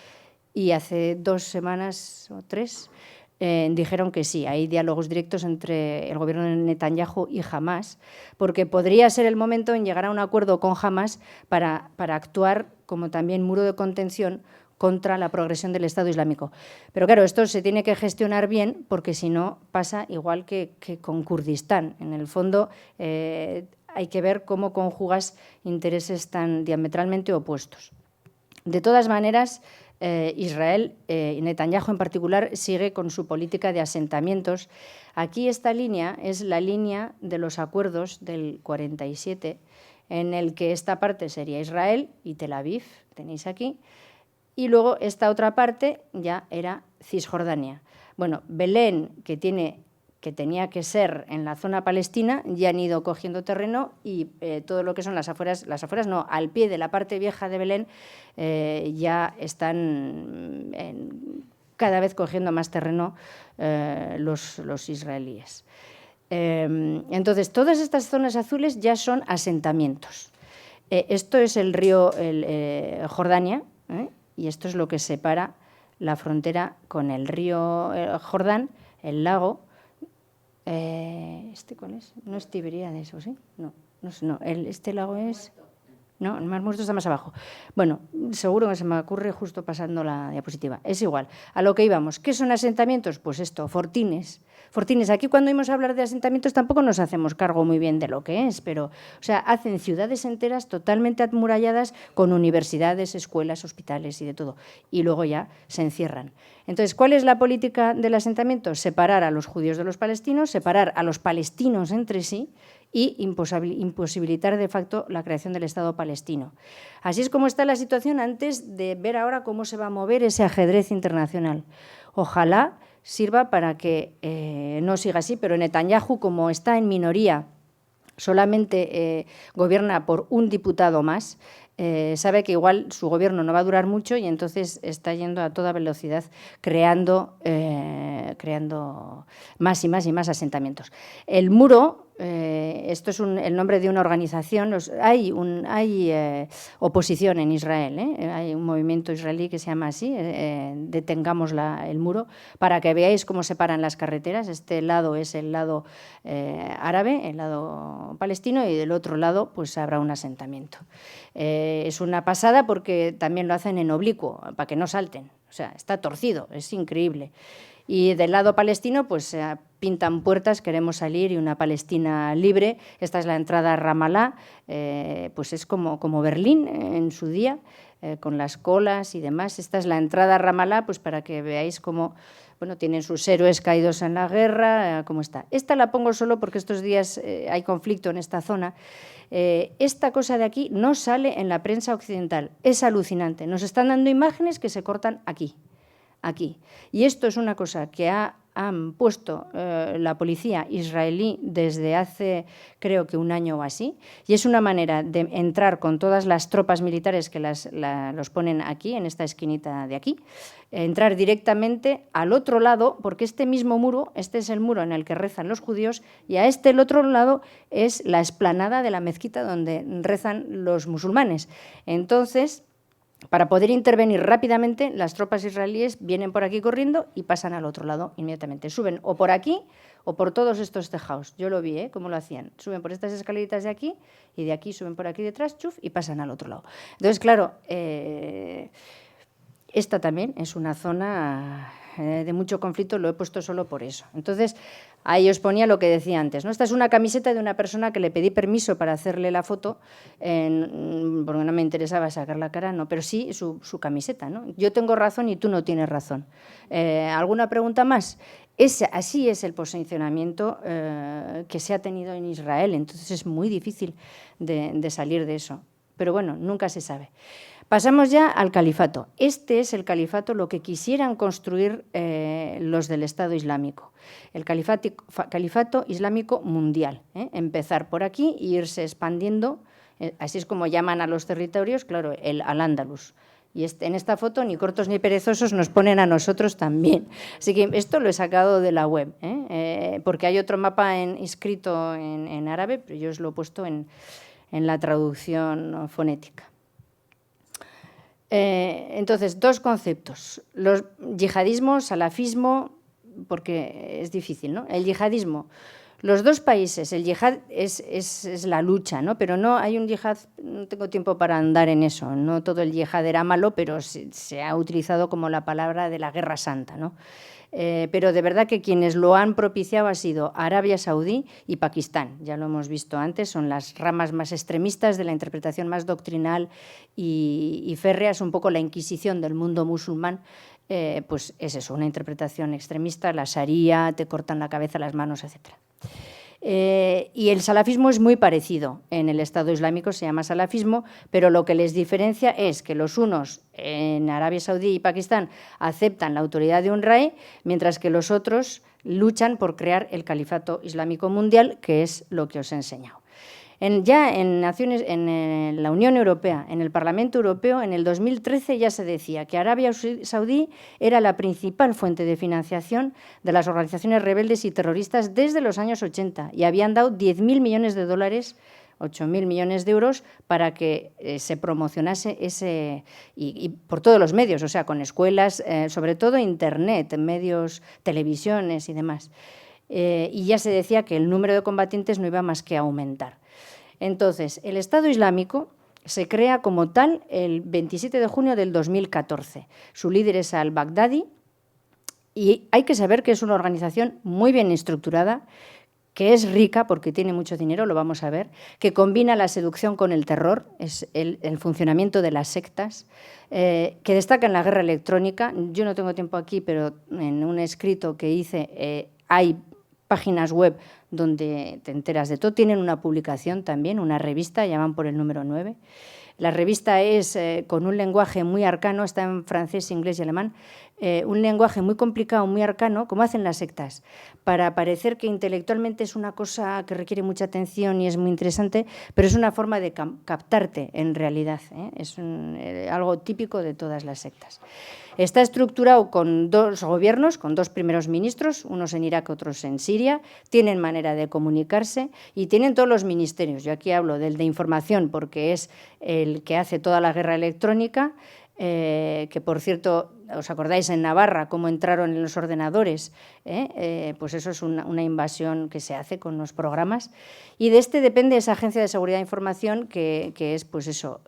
y hace 2 semanas o 3 dijeron que sí, hay diálogos directos entre el gobierno de Netanyahu y Hamás, porque podría ser el momento en llegar a un acuerdo con Hamás para actuar como también muro de contención contra la progresión del Estado Islámico. Pero claro, esto se tiene que gestionar bien, porque si no pasa igual que con Kurdistán. En el fondo hay que ver cómo conjugas intereses tan diametralmente opuestos. De todas maneras, Israel, y Netanyahu en particular, sigue con su política de asentamientos. Aquí esta línea es la línea de los acuerdos del 47, en el que esta parte sería Israel y Tel Aviv, tenéis aquí, y luego esta otra parte ya era Cisjordania. Bueno, Belén, que tenía que ser en la zona palestina, ya han ido cogiendo terreno, y todo lo que son las afueras no, al pie de la parte vieja de Belén, ya están cada vez cogiendo más terreno los israelíes. Entonces, todas estas zonas azules ya son asentamientos. Esto es el río Jordania, y esto es lo que separa la frontera con el río Jordán, el lago. ¿Este cuál es? No es Tiberíades, ¿o sí? No, este lago es No, el Mar Muerto está más abajo. Bueno, seguro que se me ocurre justo pasando la diapositiva. Es igual. A lo que íbamos. ¿Qué son asentamientos? Pues esto, fortines. Fortines. Aquí cuando íbamos a hablar de asentamientos tampoco nos hacemos cargo muy bien de lo que es, pero, o sea, hacen ciudades enteras totalmente amuralladas con universidades, escuelas, hospitales y de todo. Y luego ya se encierran. Entonces, ¿cuál es la política del asentamiento? Separar a los judíos de los palestinos, separar a los palestinos entre sí y imposibilitar de facto la creación del Estado palestino. Así es como está la situación antes de ver ahora cómo se va a mover ese ajedrez internacional. Ojalá sirva para que no siga así, pero Netanyahu, como está en minoría, solamente gobierna por un diputado más, sabe que igual su gobierno no va a durar mucho y entonces está yendo a toda velocidad creando más y más y más asentamientos. El muro, esto es el nombre de una organización, hay oposición en Israel, hay un movimiento israelí que se llama así, Detengamos el muro, para que veáis cómo se paran las carreteras. Este lado es el lado árabe, el lado palestino, y del otro lado pues habrá un asentamiento. Es una pasada porque también lo hacen en oblicuo, para que no salten. O sea, está torcido, es increíble. Y del lado palestino, pues pintan puertas, queremos salir y una Palestina libre. Esta es la entrada a Ramallah, pues es como Berlín en su día, con las colas y demás. Esta es la entrada a Ramallah, pues para que veáis cómo, bueno, tienen sus héroes caídos en la guerra, cómo está. Esta la pongo solo porque estos días hay conflicto en esta zona. Esta cosa de aquí no sale en la prensa occidental. Es alucinante. Nos están dando imágenes que se cortan aquí. Y esto es una cosa que han puesto la policía israelí desde hace, creo que un año o así, y es una manera de entrar con todas las tropas militares que los ponen aquí, en esta esquinita de aquí, entrar directamente al otro lado, porque este mismo muro, este es el muro en el que rezan los judíos, y el otro lado es la explanada de la mezquita donde rezan los musulmanes. Entonces, para poder intervenir rápidamente, las tropas israelíes vienen por aquí corriendo y pasan al otro lado inmediatamente. Suben o por aquí o por todos estos tejados. Yo lo vi, cómo lo hacían. Suben por estas escaleritas de aquí y de aquí suben por aquí detrás, chuf, y pasan al otro lado. Entonces, claro, esta también es una zona de mucho conflicto, lo he puesto solo por eso. Entonces, ahí os ponía lo que decía antes, ¿no? Esta es una camiseta de una persona que le pedí permiso para hacerle la foto, porque no me interesaba sacar la cara, no, pero sí su camiseta, ¿no? Yo tengo razón y tú no tienes razón. ¿Alguna pregunta más? Así es el posicionamiento que se ha tenido en Israel, entonces es muy difícil de salir de eso. Pero bueno, nunca se sabe. Pasamos ya al califato. Este es el califato, lo que quisieran construir los del Estado Islámico. El califato islámico mundial. Empezar por aquí e irse expandiendo, así es como llaman a los territorios, claro, al-Ándalus. Y en esta foto, ni cortos ni perezosos, nos ponen a nosotros también. Así que esto lo he sacado de la web, porque hay otro mapa escrito en árabe, pero yo os lo he puesto en la traducción fonética. Entonces, dos conceptos. Los yihadismo, salafismo, porque es difícil, ¿no? El yihadismo. Los dos países, el yihad es la lucha, ¿no? Pero no hay un yihad, no tengo tiempo para andar en eso, no todo el yihad era malo, pero se ha utilizado como la palabra de la guerra santa, ¿no? Pero de verdad que quienes lo han propiciado ha sido Arabia Saudí y Pakistán, ya lo hemos visto antes, son las ramas más extremistas de la interpretación más doctrinal y férrea, es un poco la Inquisición del mundo musulmán, pues es eso, una interpretación extremista, la sharia, te cortan la cabeza, las manos, etcétera. Y el salafismo es muy parecido. En el Estado Islámico se llama salafismo, pero lo que les diferencia es que los unos en Arabia Saudí y Pakistán aceptan la autoridad de un rey, mientras que los otros luchan por crear el califato islámico mundial, que es lo que os he enseñado. Ya en la Unión Europea, en el Parlamento Europeo, en el 2013 ya se decía que Arabia Saudí era la principal fuente de financiación de las organizaciones rebeldes y terroristas desde los años 80 y habían dado 10.000 millones de dólares, 8.000 millones de euros para que se promocionase y por todos los medios, o sea, con escuelas, sobre todo Internet, medios, televisiones y demás. Y ya se decía que el número de combatientes no iba más que a aumentar. Entonces, el Estado Islámico se crea como tal el 27 de junio del 2014. Su líder es al-Baghdadi y hay que saber que es una organización muy bien estructurada, que es rica porque tiene mucho dinero, lo vamos a ver, que combina la seducción con el terror, es el funcionamiento de las sectas, que destaca en la guerra electrónica. Yo no tengo tiempo aquí, pero en un escrito que hice hay páginas web donde te enteras de todo. Tienen una publicación también, una revista, llaman por el número 9. La revista es con un lenguaje muy arcano, está en francés, inglés y alemán, un lenguaje muy complicado, muy arcano, como hacen las sectas, para parecer que intelectualmente es una cosa que requiere mucha atención y es muy interesante, pero es una forma de captarte en realidad, ¿eh? Es algo típico de todas las sectas. Está estructurado con 2 gobiernos, con 2 primeros ministros, unos en Irak, otros en Siria, tienen manera de comunicarse y tienen todos los ministerios. Yo aquí hablo del de información porque es el que hace toda la guerra electrónica, que por cierto, ¿os acordáis en Navarra cómo entraron en los ordenadores? Pues eso es una invasión que se hace con los programas. Y de este depende esa Agencia de Seguridad de Información que es pues eso,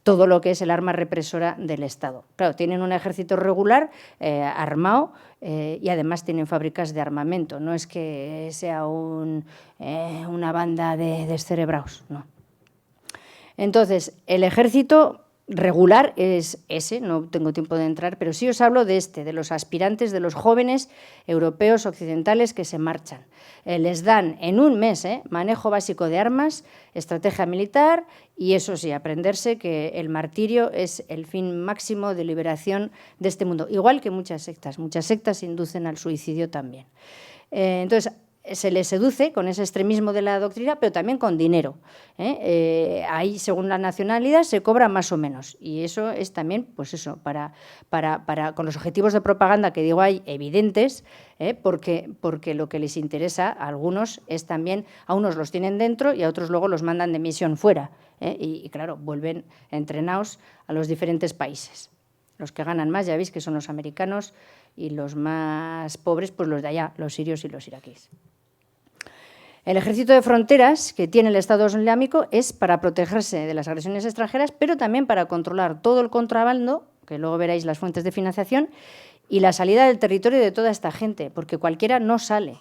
todo lo que es el arma represora del Estado. Claro, tienen un ejército regular, armado, y además tienen fábricas de armamento. No es que sea una banda de descerebrados, no. Entonces, el ejército regular es ese, no tengo tiempo de entrar, pero sí os hablo de los aspirantes, de los jóvenes europeos occidentales que se marchan. Les dan en un mes manejo básico de armas, estrategia militar y eso sí, aprenderse que el martirio es el fin máximo de liberación de este mundo, igual que muchas sectas inducen al suicidio también. Entonces, se les seduce con ese extremismo de la doctrina, pero también con dinero. Ahí, según la nacionalidad, se cobra más o menos. Y eso es también, pues eso, con los objetivos de propaganda que digo hay evidentes, porque lo que les interesa a algunos es también, a unos los tienen dentro y a otros luego los mandan de misión fuera. Y claro, vuelven entrenados a los diferentes países. Los que ganan más, ya veis que son los americanos, y los más pobres, pues los de allá, los sirios y los iraquíes. El ejército de fronteras que tiene el Estado Islámico es para protegerse de las agresiones extranjeras, pero también para controlar todo el contrabando, que luego veréis las fuentes de financiación, y la salida del territorio de toda esta gente, porque cualquiera no sale.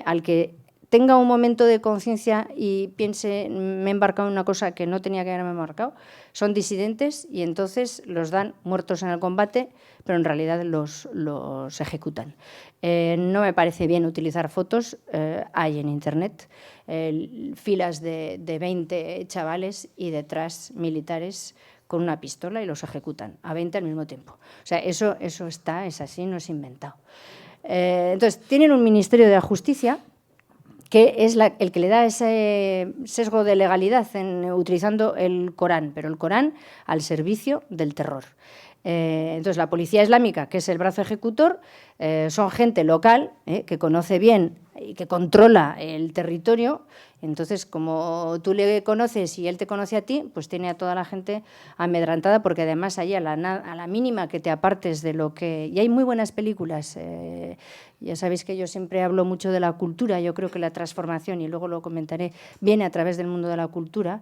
Al que tenga un momento de conciencia y piense, me he embarcado en una cosa que no tenía que haberme embarcado, son disidentes y entonces los dan muertos en el combate, pero en realidad los ejecutan. No me parece bien utilizar fotos, hay en internet filas de 20 chavales y detrás militares con una pistola y los ejecutan a 20 al mismo tiempo. O sea, eso está, es así, no es inventado. Entonces, tienen un Ministerio de la Justicia que es el que le da ese sesgo de legalidad utilizando el Corán, pero el Corán al servicio del terror. Entonces, la Policía Islámica, que es el brazo ejecutor, son gente local que conoce bien y que controla el territorio. Entonces, como tú le conoces y él te conoce a ti, pues tiene a toda la gente amedrantada, porque además ahí a la mínima que te apartes de lo que... Y hay muy buenas películas. Ya sabéis que yo siempre hablo mucho de la cultura. Yo creo que la transformación, y luego lo comentaré, viene a través del mundo de la cultura.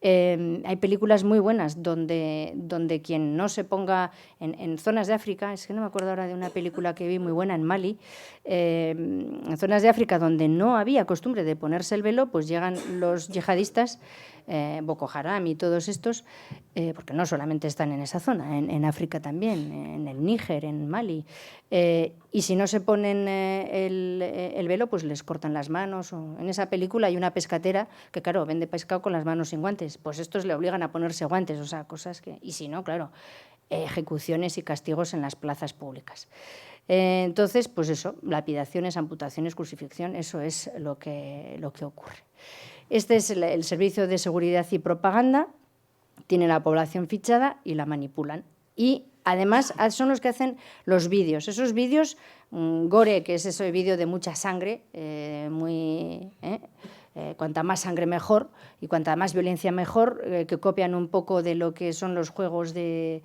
Hay películas muy buenas donde quien no se ponga en zonas de África, es que no me acuerdo ahora de una película que vi muy buena en Mali, en zonas de África donde no había costumbre de ponerse el velo, pues llegan los yihadistas, Boko Haram y todos estos, porque no solamente están en esa zona, en África también, en el Níger, en Mali, y si no se ponen el velo, pues les cortan las manos. En esa película hay una pescatera que, claro, vende pescado con las manos sin guantes, pues estos le obligan a ponerse guantes, o sea, cosas que... Y si no, claro, ejecuciones y castigos en las plazas públicas. Entonces, pues eso, lapidaciones, amputaciones, crucifixión, eso es lo que ocurre. Este es el Servicio de Seguridad y Propaganda, tiene la población fichada y la manipulan. Y además son los que hacen los vídeos. Esos vídeos, gore, que es ese vídeo de mucha sangre, cuanta más sangre mejor y cuanta más violencia mejor, que copian un poco de lo que son los juegos de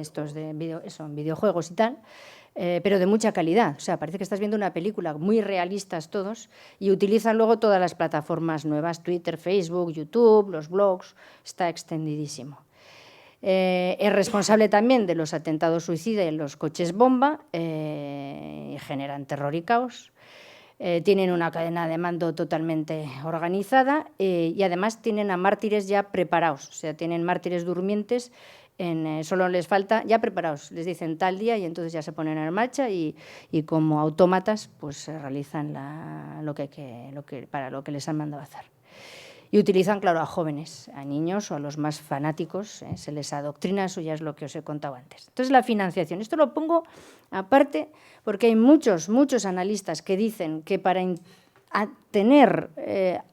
estos de videojuegos y tal. pero de mucha calidad. O sea, parece que estás viendo una película, muy realistas todos, y utilizan luego todas las plataformas nuevas, Twitter, Facebook, YouTube, los blogs, está extendidísimo. Es responsable también de los atentados suicidas en los coches bomba, generan terror y caos. Tienen una cadena de mando totalmente organizada y además tienen a mártires ya preparados, o sea, tienen mártires durmientes, solo les falta, ya preparados, les dicen tal día y entonces ya se ponen en marcha y como autómatas pues realizan para lo que les han mandado a hacer. Y utilizan, claro, a jóvenes, a niños o a los más fanáticos, se les adoctrina, eso ya es lo que os he contado antes. Entonces, la financiación, esto lo pongo aparte porque hay muchos analistas que dicen que para tener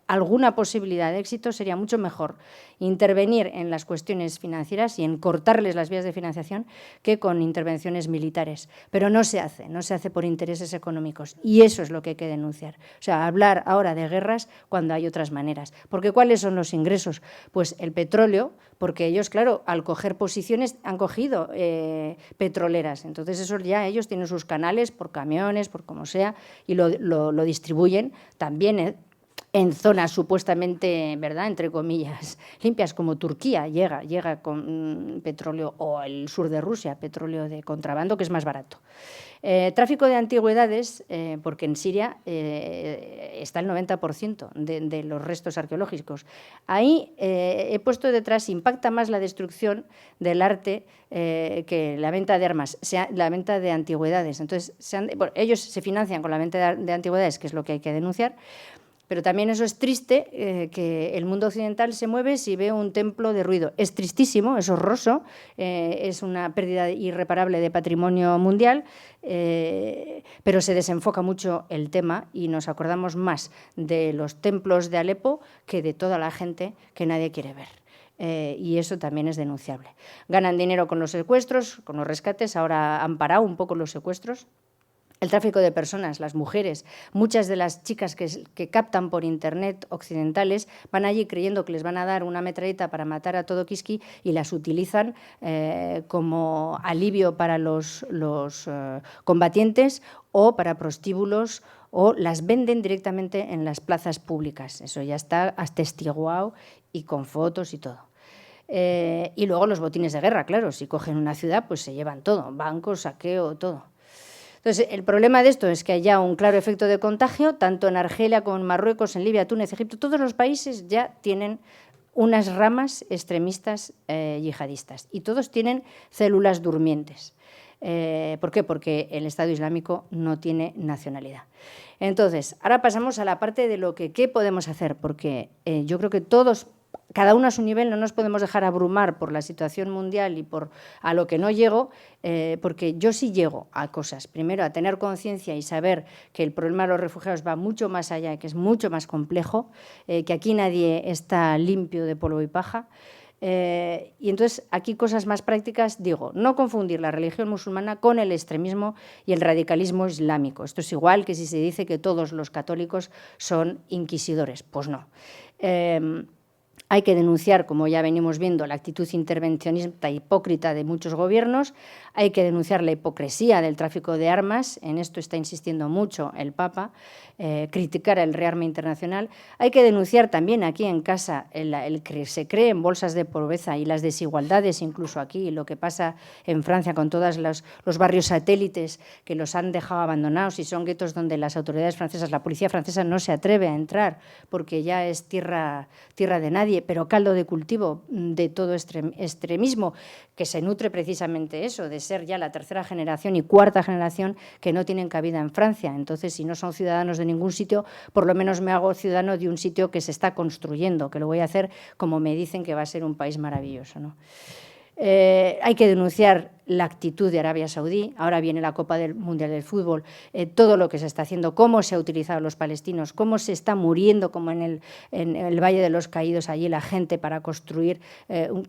alguna posibilidad de éxito sería mucho mejor intervenir en las cuestiones financieras y en cortarles las vías de financiación que con intervenciones militares. Pero no se hace por intereses económicos y eso es lo que hay que denunciar. O sea, hablar ahora de guerras cuando hay otras maneras. Porque ¿cuáles son los ingresos? Pues el petróleo, porque ellos, claro, al coger posiciones han cogido petroleras. Entonces, eso ya ellos tienen sus canales por camiones, por como sea, y lo distribuyen también en zonas supuestamente, ¿verdad?, entre comillas, limpias, como Turquía, llega con petróleo, o el sur de Rusia, petróleo de contrabando, que es más barato. Tráfico de antigüedades, porque en Siria está el 90% de los restos arqueológicos. Ahí he puesto detrás, impacta más la destrucción del arte que la venta de armas, la venta de antigüedades. Entonces, ellos se financian con la venta de antigüedades, que es lo que hay que denunciar. Pero también eso es triste, que el mundo occidental se mueve si ve un templo de ruido. Es tristísimo, es horroroso, es una pérdida irreparable de patrimonio mundial, pero se desenfoca mucho el tema y nos acordamos más de los templos de Alepo que de toda la gente que nadie quiere ver. Y eso también es denunciable. Ganan dinero con los secuestros, con los rescates, ahora han parado un poco los secuestros. El tráfico de personas, las mujeres, muchas de las chicas que captan por internet occidentales van allí creyendo que les van a dar una metralleta para matar a todo quisqui y las utilizan como alivio para los combatientes o para prostíbulos, o las venden directamente en las plazas públicas. Eso ya está atestiguado y con fotos y todo. Y luego los botines de guerra, claro, si cogen una ciudad pues se llevan todo, bancos, saqueo, todo. Entonces, el problema de esto es que hay ya un claro efecto de contagio, tanto en Argelia como en Marruecos, en Libia, Túnez, Egipto, todos los países ya tienen unas ramas extremistas yihadistas y todos tienen células durmientes. ¿Por qué? Porque el Estado Islámico no tiene nacionalidad. Entonces, ahora pasamos a la parte de qué podemos hacer, porque yo creo que todos, cada uno a su nivel, no nos podemos dejar abrumar por la situación mundial y a lo que no llego, porque yo sí llego a cosas. Primero, a tener conciencia y saber que el problema de los refugiados va mucho más allá, que es mucho más complejo, que aquí nadie está limpio de polvo y paja. Y entonces, aquí cosas más prácticas, digo, no confundir la religión musulmana con el extremismo y el radicalismo islámico. Esto es igual que si se dice que todos los católicos son inquisidores. Pues no. Hay que denunciar, como ya venimos viendo, la actitud intervencionista hipócrita de muchos gobiernos. Hay que denunciar la hipocresía del tráfico de armas. En esto está insistiendo mucho el Papa. Criticar el rearme internacional. Hay que denunciar también aquí en casa el que se cree en bolsas de pobreza y las desigualdades, incluso aquí, lo que pasa en Francia con todos los barrios satélites que los han dejado abandonados y son guetos donde las autoridades francesas, la policía francesa no se atreve a entrar porque ya es tierra de nadie, pero caldo de cultivo de todo extremismo que se nutre precisamente eso, de ser ya la tercera generación y cuarta generación que no tienen cabida en Francia. Entonces, si no son ciudadanos de ningún sitio, por lo menos me hago ciudadano de un sitio que se está construyendo, que lo voy a hacer como me dicen que va a ser un país maravilloso, ¿no? Hay que denunciar la actitud de Arabia Saudí, ahora viene la Copa del Mundial del Fútbol, todo lo que se está haciendo, cómo se ha utilizado a los palestinos, cómo se está muriendo, como en el Valle de los Caídos, allí la gente para construir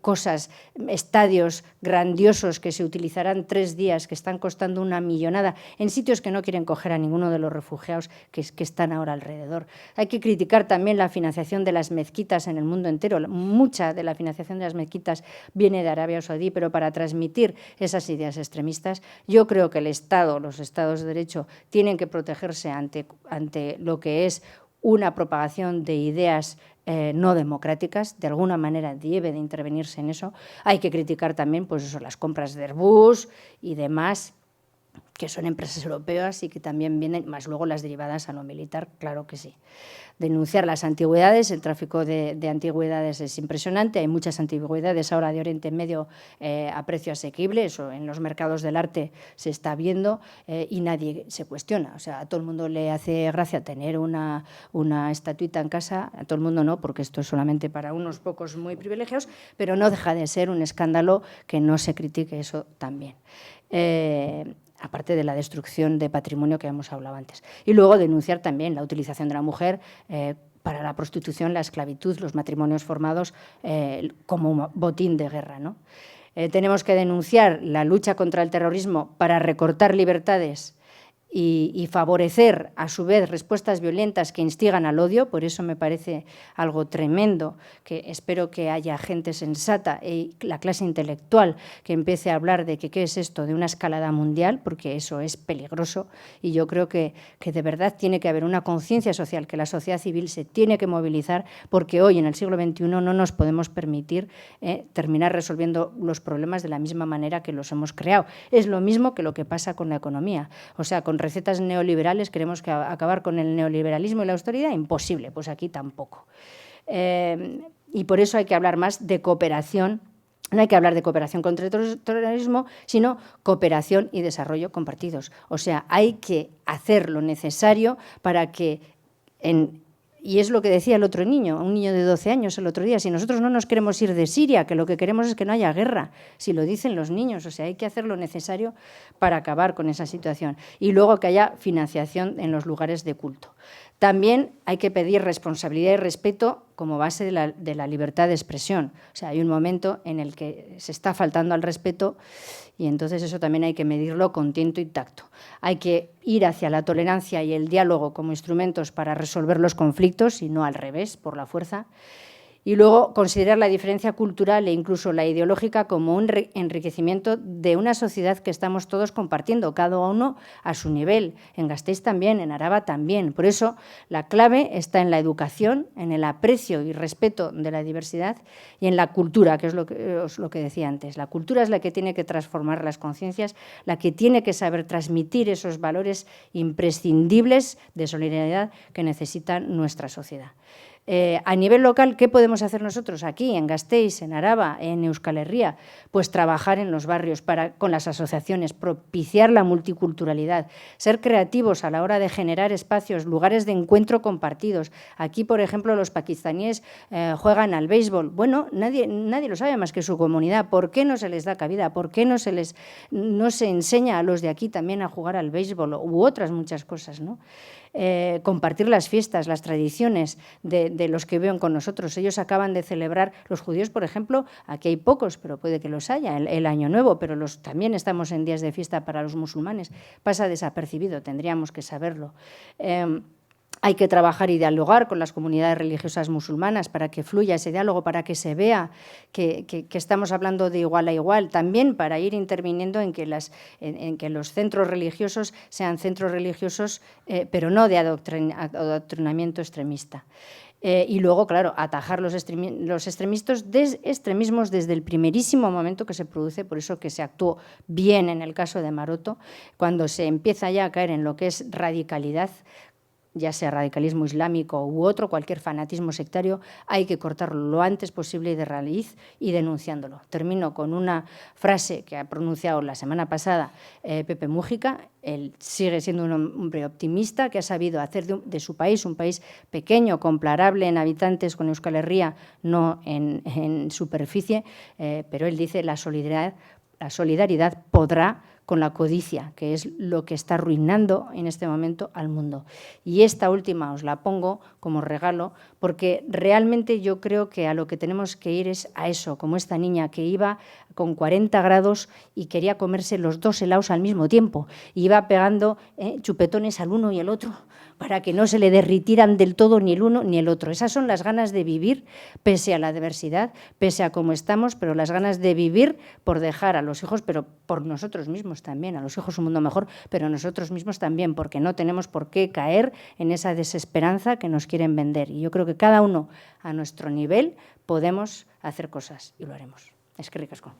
cosas, estadios grandiosos que se utilizarán 3 días, que están costando una millonada, en sitios que no quieren coger a ninguno de los refugiados que están ahora alrededor. Hay que criticar también la financiación de las mezquitas en el mundo entero. Mucha de la financiación de las mezquitas viene de Arabia Saudí, pero para transmitir esas ideas extremistas. Yo creo que el Estado, los Estados de Derecho, tienen que protegerse ante lo que es una propagación de ideas no democráticas. De alguna manera debe de intervenirse en eso. Hay que criticar también pues eso, las compras de Airbus y demás, que son empresas europeas y que también vienen, más luego las derivadas a lo militar, claro que sí. Denunciar las antigüedades, el tráfico de antigüedades es impresionante, hay muchas antigüedades ahora de Oriente Medio a precio asequible, eso en los mercados del arte se está viendo y nadie se cuestiona, o sea, a todo el mundo le hace gracia tener una estatuita en casa, a todo el mundo no, porque esto es solamente para unos pocos muy privilegiados, pero no deja de ser un escándalo que no se critique eso también. Aparte de la destrucción de patrimonio que hemos hablado antes. Y luego denunciar también la utilización de la mujer para la prostitución, la esclavitud, los matrimonios formados como botín de guerra, ¿no? Tenemos que denunciar la lucha contra el terrorismo para recortar libertades y favorecer, a su vez, respuestas violentas que instigan al odio. Por eso me parece algo tremendo, que espero que haya gente sensata y la clase intelectual que empiece a hablar de que qué es esto de una escalada mundial, porque eso es peligroso y yo creo que de verdad tiene que haber una conciencia social, que la sociedad civil se tiene que movilizar, porque hoy, en el siglo XXI, no nos podemos permitir terminar resolviendo los problemas de la misma manera que los hemos creado. Es lo mismo que lo que pasa con la economía, o sea, con recetas neoliberales queremos acabar con el neoliberalismo y la austeridad, imposible, pues aquí tampoco. Y por eso hay que hablar más de cooperación. No hay que hablar de cooperación contra el terrorismo, sino cooperación y desarrollo compartidos. O sea, hay que hacer lo necesario para que y es lo que decía el otro niño, un niño de 12 años el otro día, si nosotros no nos queremos ir de Siria, que lo que queremos es que no haya guerra, si lo dicen los niños, o sea, hay que hacer lo necesario para acabar con esa situación. Y luego que haya financiación en los lugares de culto. También hay que pedir responsabilidad y respeto como base de la libertad de expresión. O sea, hay un momento en el que se está faltando al respeto y entonces eso también hay que medirlo con tiento y tacto. Hay que ir hacia la tolerancia y el diálogo como instrumentos para resolver los conflictos y no al revés, por la fuerza. Y luego considerar la diferencia cultural e incluso la ideológica como un enriquecimiento de una sociedad que estamos todos compartiendo, cada uno a su nivel. En Gasteiz también, en Araba también. Por eso la clave está en la educación, en el aprecio y respeto de la diversidad y en la cultura, que es lo que decía antes. La cultura es la que tiene que transformar las conciencias, la que tiene que saber transmitir esos valores imprescindibles de solidaridad que necesita nuestra sociedad. A nivel local, ¿qué podemos hacer nosotros aquí, en Gasteiz, en Araba, en Euskal Herria? Pues trabajar en los barrios con las asociaciones, propiciar la multiculturalidad, ser creativos a la hora de generar espacios, lugares de encuentro compartidos. Aquí, por ejemplo, los pakistaníes juegan al béisbol. Bueno, nadie lo sabe más que su comunidad. ¿Por qué no se les da cabida? ¿Por qué no se enseña a los de aquí también a jugar al béisbol u otras muchas cosas, ¿no? Compartir las fiestas, las tradiciones de los que viven con nosotros. Ellos acaban de celebrar, los judíos, por ejemplo, aquí hay pocos, pero puede que los haya, el Año Nuevo, pero también estamos en días de fiesta para los musulmanes. Pasa desapercibido, tendríamos que saberlo. Hay que trabajar y dialogar con las comunidades religiosas musulmanas para que fluya ese diálogo, para que se vea que estamos hablando de igual a igual, también para ir interviniendo en que los centros religiosos sean centros religiosos, pero no de adoctrinamiento extremista. Y luego, claro, atajar los extremismos desde el primerísimo momento que se produce, por eso que se actuó bien en el caso de Maroto, cuando se empieza ya a caer en lo que es radicalidad, ya sea radicalismo islámico u otro, cualquier fanatismo sectario, hay que cortarlo lo antes posible y de raíz y denunciándolo. Termino con una frase que ha pronunciado la semana pasada Pepe Mújica. Él sigue siendo un hombre optimista que ha sabido hacer de su país un país pequeño, comparable en habitantes con Euskal Herria, no en superficie, pero él dice la solidaridad podrá con la codicia, que es lo que está arruinando en este momento al mundo. Y esta última os la pongo como regalo, porque realmente yo creo que a lo que tenemos que ir es a eso, como esta niña que iba con 40 grados y quería comerse los 2 helados al mismo tiempo, y iba pegando chupetones al uno y al otro, para que no se le derritieran del todo ni el uno ni el otro. Esas son las ganas de vivir pese a la adversidad, pese a cómo estamos, pero las ganas de vivir por dejar a los hijos, pero por nosotros mismos también, a los hijos un mundo mejor, pero nosotros mismos también, porque no tenemos por qué caer en esa desesperanza que nos quieren vender. Y yo creo que cada uno a nuestro nivel podemos hacer cosas y lo haremos. Eskerrik asko.